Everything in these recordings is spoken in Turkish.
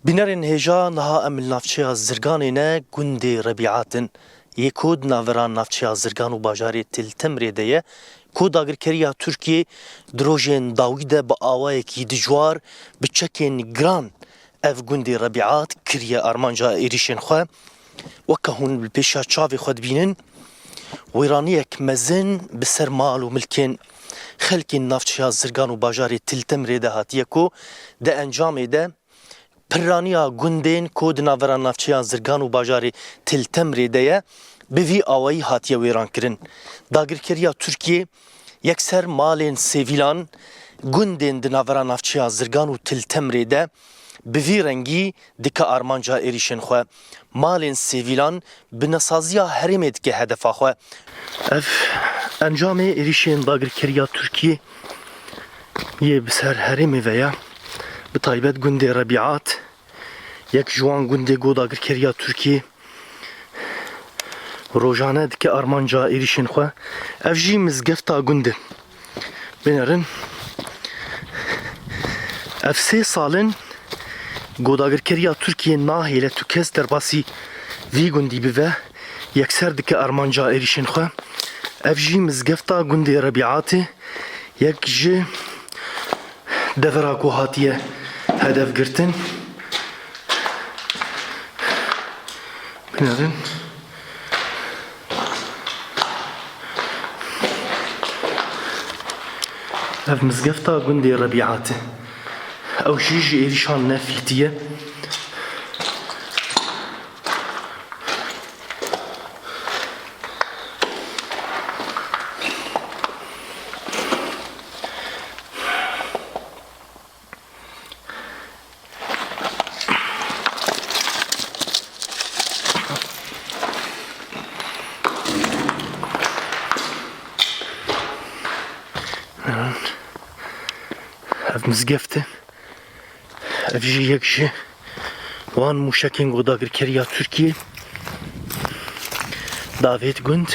بنرن هجا نها امل نافچه زرگانی نه گندی ربیعاتن یکود ناوران نافچه زرگان و باجاری تل تمری دیه کود اگر کریا ترکیه دروژن داویده با آوای کی دجوار بچکن گران اف گندی ربیعات کریا ارمانجا ایریشن خو وکهون بالپیشا چاوی خود بینن ویرانیک مزن بسر مال و ملکن خلکی نافچه زرگان و باجاری تل تمری ده هاتیه کو ده انجام ده پرانیا گندین کود ناوران نافچه زرگان و باجاری تل تمری ده به وی آوایی هاتیه ویران کرن داگرکریا ترکیه یکسر مالین سیویلان گندین دناوران نافچه زرگان و تل تمری ده به وی رنگی دکا آرمانجا ایریشن خو مالین سیویلان بنسازیا هرمید که هدفا خو اف انجام ایریشن داگرکریا ترکیه یه بسر هرمی ویا بتایبەت گوندێ ڕەبیعات یەک جوان گوندێ گۆداگرکەریە تورکیە ڕۆژانە دکە ئارمانجا ئێریشên xwe ev jî mizgefta gund e binêrin ev sê salin godagirkeriya Tirkiyeyê nahêle tu kes derbasî vî gundî bive yekser dike armanca êrişên xwe ev jî mizgefta gundê Rebîatê yek ji devera ku hatiye hedef girtin binêrin ev mizgefta gundê Rebîatê ew jî ji êrişan ne fîltiye ev mizgefte ev jî yek ji wan mûşekên godagirkeriya Tirkiyeyê Davêt Gund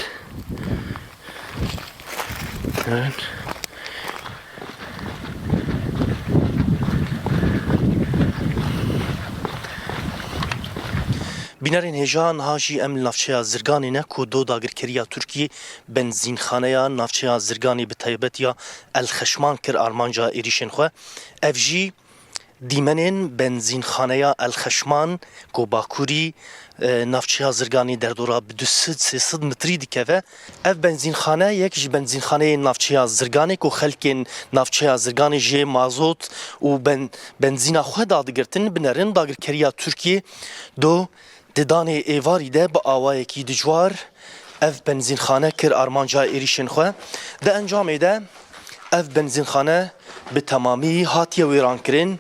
بینەرên hêja niha jî em li navçeya Zirganê ne ku do dagirkeriya Tirkiyeyê benzînxaneya navçeya Zirganê bi taybetiya Elxeşman kir armanca êrişên xwe ev jî dîmenên benzînxaneya Elxeşman ku Bakurî navçeya Zirganê derdora bi 200-300 metrî dikeve ev benzînxane yek ji benzînxaneyên navçeya Zirganê ku xelkên navçeya Zirganê jê mazot û benzîna xwe dadigirtin binêrin dagirkeriya Tirkiyeyê do di danê êvarî de bi awayekî dijwar ev benzînxane kir armanca êrişên xwe di encamê de ev benzînxane bi temamî hatiye wêrankirin